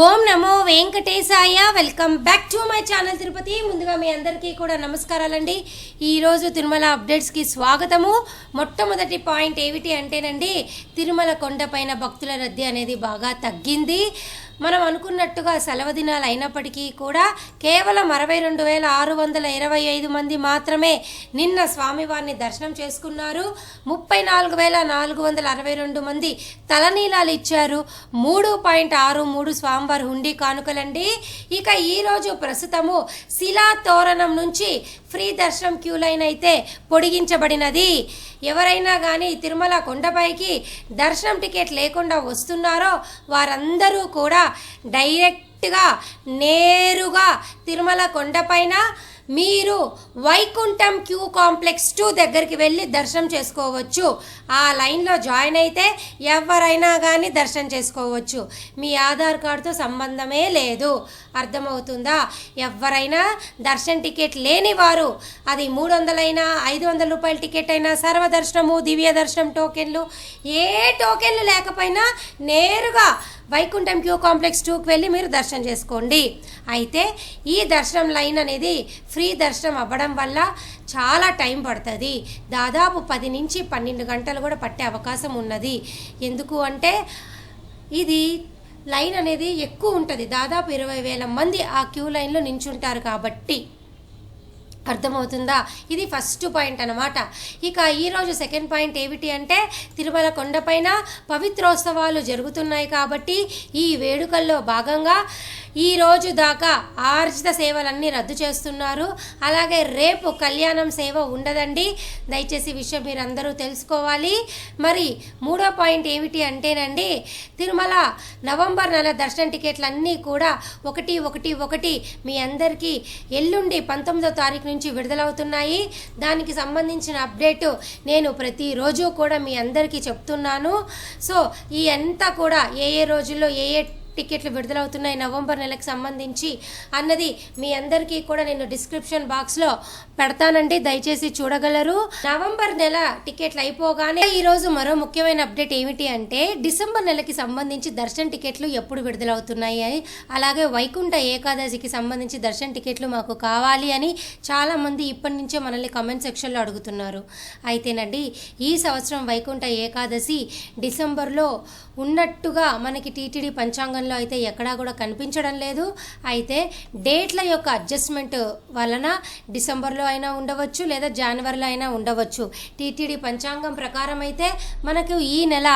Om Namo Venkatesaya. Welcome back to my channel Tirupati. ముందుగా మీ అందరికీ కూడా నమస్కారాలండి. ఈరోజు తిరుమల అప్డేట్స్కి స్వాగతము. మొట్టమొదటి పాయింట్ ఏమిటి అంటేనండి, తిరుమల కొండపైన భక్తుల రద్దీ అనేది బాగా తగ్గింది. మనం అనుకున్నట్టుగా సెలవు దినాలు అయినప్పటికీ కూడా కేవలం 62,625 మంది మాత్రమే నిన్న స్వామివారిని దర్శనం చేసుకున్నారు. 34,462 మంది తలనీలాలు ఇచ్చారు. 3.63 స్వామివారి హుండీ కానుకలండి. ఇక ఈరోజు ప్రస్తుతము శిలా తోరణం నుంచి ఫ్రీ దర్శనం క్యూ లైన్ అయితే పొడిగించబడినది. ఎవరైనా కానీ తిరుమల కొండపైకి దర్శనం టికెట్ లేకుండా వస్తున్నారో వారందరూ కూడా డైరెక్ట్గా నేరుగా తిరుమల కొండపైన మీరు వైకుంఠం క్యూ కాంప్లెక్స్ 2 దగ్గరికి వెళ్ళి దర్శనం చేసుకోవచ్చు. ఆ లైన్లో జాయిన్ అయితే ఎవరైనా కానీ దర్శనం చేసుకోవచ్చు. మీ ఆధార్ కార్డుతో సంబంధమే లేదు. అర్థమవుతుందా? ఎవరైనా దర్శన టికెట్ లేని వారు, అది 300 అయినా 500 రూపాయల టికెట్ అయినా, సర్వదర్శనము, దివ్య దర్శనం టోకెన్లు, ఏ టోకెన్లు లేకపోయినా నేరుగా వైకుంఠం క్యూ కాంప్లెక్స్ 2కి వెళ్ళి మీరు దర్శనం చేసుకోండి. అయితే ఈ దర్శనం లైన్ అనేది ఫ్రీ దర్శనం అవ్వడం వల్ల చాలా టైం పడుతుంది. దాదాపు 10 నుంచి 12 గంటలు కూడా పట్టే అవకాశం ఉన్నది. ఎందుకు అంటే ఇది లైన్ అనేది ఎక్కువ ఉంటుంది. దాదాపు 20,000 మంది ఆ క్యూ లైన్లో నించుంటారు కాబట్టి. అర్థమవుతుందా? ఇది ఫస్ట్ పాయింట్ అన్నమాట. ఇక ఈరోజు సెకండ్ పాయింట్ ఏమిటి అంటే, తిరుమల కొండపైన పవిత్రోత్సవాలు జరుగుతున్నాయి కాబట్టి ఈ వేడుకల్లో భాగంగా ఈ రోజు దాకా ఆర్జిత సేవలన్నీ రద్దు చేస్తున్నారు. అలాగే రేపు కళ్యాణం సేవ ఉండదండి. దయచేసి విషయం మీరు అందరూ తెలుసుకోవాలి. మరి మూడో పాయింట్ ఏమిటి అంటేనండి, తిరుమల నవంబర్ నెల దర్శన టికెట్లు అన్నీ కూడా 1/1/1 మీ అందరికీ ఎల్లుండి 19వ తారీఖు నుంచి విడుదలవుతున్నాయి. దానికి సంబంధించిన అప్డేటు నేను ప్రతిరోజు కూడా మీ అందరికీ చెప్తున్నాను. సో ఈ అంతా కూడా ఏ రోజుల్లో ఏ టికెట్లు విడుదలవుతున్నాయి నవంబర్ నెలకు సంబంధించి అన్నది మీ అందరికీ కూడా నేను డిస్క్రిప్షన్ బాక్స్లో పెడతానండి. దయచేసి చూడగలరు. నవంబర్ నెల టికెట్లు అయిపోగానే ఈరోజు మరో ముఖ్యమైన అప్డేట్ ఏమిటి అంటే, డిసెంబర్ నెలకి సంబంధించి దర్శన టికెట్లు ఎప్పుడు విడుదలవుతున్నాయి అని, అలాగే వైకుంఠ ఏకాదశికి సంబంధించి దర్శన టికెట్లు మాకు కావాలి అని చాలామంది ఇప్పటి నుంచే మనల్ని కామెంట్ సెక్షన్లో అడుగుతున్నారు. అయితేనండి, ఈ సంవత్సరం వైకుంఠ ఏకాదశి డిసెంబర్లో ఉన్నట్టుగా మనకి టీటీడీ పంచాంగంలో అయితే ఎక్కడా కూడా కనిపించడం లేదు. అయితే డేట్ల యొక్క అడ్జస్ట్మెంట్ వలన డిసెంబర్లో అయినా ఉండవచ్చు, లేదా జనవరిలో అయినా ఉండవచ్చు. టీటీడీ పంచాంగం ప్రకారం అయితే మనకు ఈ నెల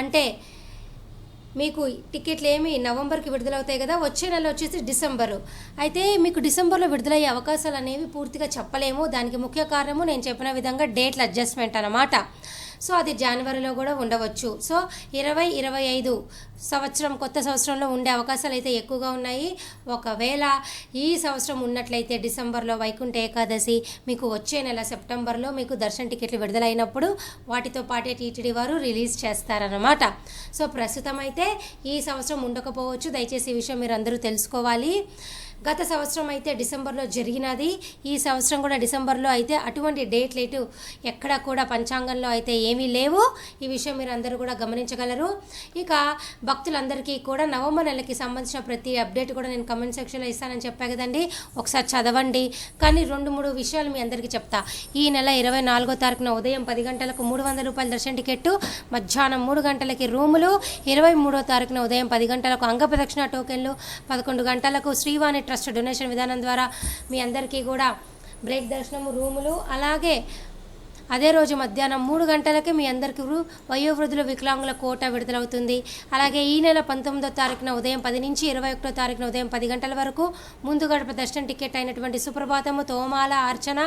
అంటే మీకు టికెట్లు ఏమి నవంబర్కి విడుదలవుతాయి కదా, వచ్చే నెల వచ్చేసి డిసెంబరు. అయితే మీకు డిసెంబర్లో విడుదలయ్యే అవకాశాలు అనేవి పూర్తిగా చెప్పలేము. దానికి ముఖ్య కారణము నేను చెప్పిన విధంగా డేట్ల అడ్జస్ట్మెంట్ అన్నమాట. సో అది జనవరిలో కూడా ఉండవచ్చు. సో 2025 సంవత్సరం కొత్త సంవత్సరంలో ఉండే అవకాశాలు అయితే ఎక్కువగా ఉన్నాయి. ఒకవేళ ఈ సంవత్సరం ఉన్నట్లయితే డిసెంబర్లో వైకుంఠ ఏకాదశి మీకు వచ్చే నెల సెప్టెంబర్లో మీకు దర్శన టికెట్లు విడుదలైనప్పుడు వాటితో పాటే టీటీడీ వారు రిలీజ్ చేస్తారన్నమాట. సో ప్రస్తుతం అయితే ఈ సంవత్సరం ఉండకపోవచ్చు. దయచేసి ఈ విషయం మీరు అందరూ తెలుసుకోవాలి. గత సంవత్సరం అయితే డిసెంబర్లో జరిగినది. ఈ సంవత్సరం కూడా డిసెంబర్లో అయితే అటువంటి డేట్ లేటు ఎక్కడ కూడా పంచాంగంలో అయితే ఏమీ లేవు. ఈ విషయం మీరు అందరూ కూడా గమనించగలరు. ఇక భక్తులందరికీ కూడా నవంబర్ నెలకి సంబంధించిన ప్రతి అప్డేట్ కూడా నేను కమెంట్ సెక్షన్లో ఇస్తానని చెప్పా కదండి. ఒకసారి చదవండి. కానీ 2-3 విషయాలు మీ అందరికీ చెప్తా. ఈ నెల 24వ తారీఖున ఉదయం 10 గంటలకు 300 రూపాయల దర్శన టికెట్టు, మధ్యాహ్నం 3 గంటలకి రూములు, 23వ తారీఖున ఉదయం 10 గంటలకు అంగప్రదక్షిణ టోకెన్లు, 11 గంటలకు శ్రీవాణి ట్రస్ట్ డొనేషన్ విధానం ద్వారా మీ అందరికీ కూడా బ్రేక్ దర్శనము, రూములు. అలాగే అదే రోజు మధ్యాహ్నం 3 గంటలకి మీ అందరికీ వయోవృద్ధుల వికలాంగుల కోటా విడుదలవుతుంది. అలాగే ఈ నెల 19వ తారీఖున ఉదయం 10 నుంచి 21వ తారీఖున ఉదయం 10 గంటల వరకు ముందు గడప దర్శన టికెట్ అయినటువంటి సుప్రభాతము, తోమాల, అర్చన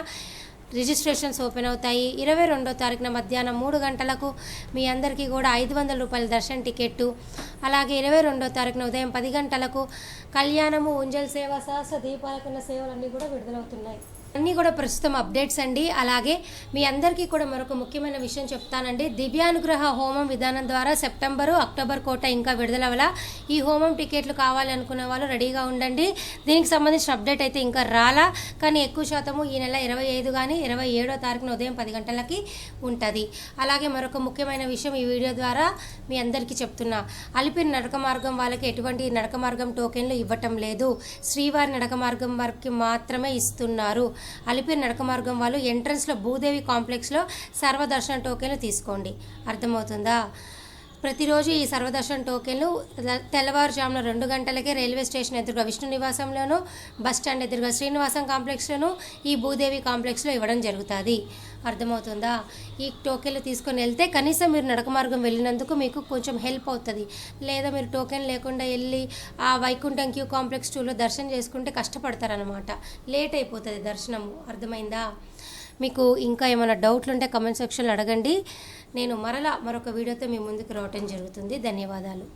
రిజిస్ట్రేషన్స్ ఓపెన్ అవుతాయి. 22వ తారీఖున మధ్యాహ్నం 3 గంటలకు మీ అందరికీ కూడా 500 రూపాయల దర్శన టికెట్టు. అలాగే 22వ తారీఖున ఉదయం 10 గంటలకు కళ్యాణము, ఉంజల్ సేవ, సహస్ర దీపాలకున్న సేవలన్నీ కూడా విడుదలవుతున్నాయి. అన్నీ కూడా ప్రస్తుతం అప్డేట్స్ అండి. అలాగే మీ అందరికీ కూడా మరొక ముఖ్యమైన విషయం చెప్తానండి. దివ్యానుగ్రహ హోమం విధానం ద్వారా సెప్టెంబరు అక్టోబర్ కోట ఇంకా విడుదలవల. ఈ హోమం టికెట్లు కావాలి అనుకునే వాళ్ళు రెడీగా ఉండండి. దీనికి సంబంధించిన అప్డేట్ అయితే ఇంకా రాలా, కానీ ఎక్కువ శాతము ఈ నెల 25 కానీ 27వ తారీఖున ఉదయం 10 గంటలకి ఉంటుంది. అలాగే మరొక ముఖ్యమైన విషయం ఈ వీడియో ద్వారా మీ అందరికీ చెప్తున్నా, అలిపిరి నడక మార్గం వాళ్ళకి ఎటువంటి నడక మార్గం టోకెన్లు ఇవ్వటం లేదు. శ్రీవారి నడక మార్గం వారికి మాత్రమే ఇస్తున్నారు. అలిపిరి నడక మార్గం వాళ్ళు ఎంట్రన్స్లో భూదేవి కాంప్లెక్స్లో సర్వదర్శన టోకెన్లు తీసుకోండి. అర్థమవుతుందా? ప్రతిరోజు ఈ సర్వదర్శన టోకెన్లు తెల్లవారుజామున 2 గంటలకే రైల్వే స్టేషన్ ఎదురుగా విష్ణు నివాసంలోను, బస్ స్టాండ్ ఎదురుగా శ్రీనివాసం కాంప్లెక్స్లోను, ఈ భూదేవి కాంప్లెక్స్లో ఇవ్వడం జరుగుతుంది. అర్థమవుతుందా? ఈ టోకెన్లు తీసుకొని వెళ్తే కనీసం మీరు నడక మార్గం వెళ్ళినందుకు మీకు కొంచెం హెల్ప్ అవుతుంది. లేదా మీరు టోకెన్ లేకుండా వెళ్ళి ఆ వైకుంఠం క్యూ కాంప్లెక్స్ 2లో దర్శనం చేసుకుంటే కష్టపడతారనమాట, లేట్ అయిపోతుంది దర్శనము. అర్థమైందా? మీకు ఇంకా ఏమైనా డౌట్లు ఉంటే కమెంట్ సెక్షన్లో అడగండి. నేను మరొక వీడియోతో మీ ముందుకు రావటం జరుగుతుంది. ధన్యవాదాలు.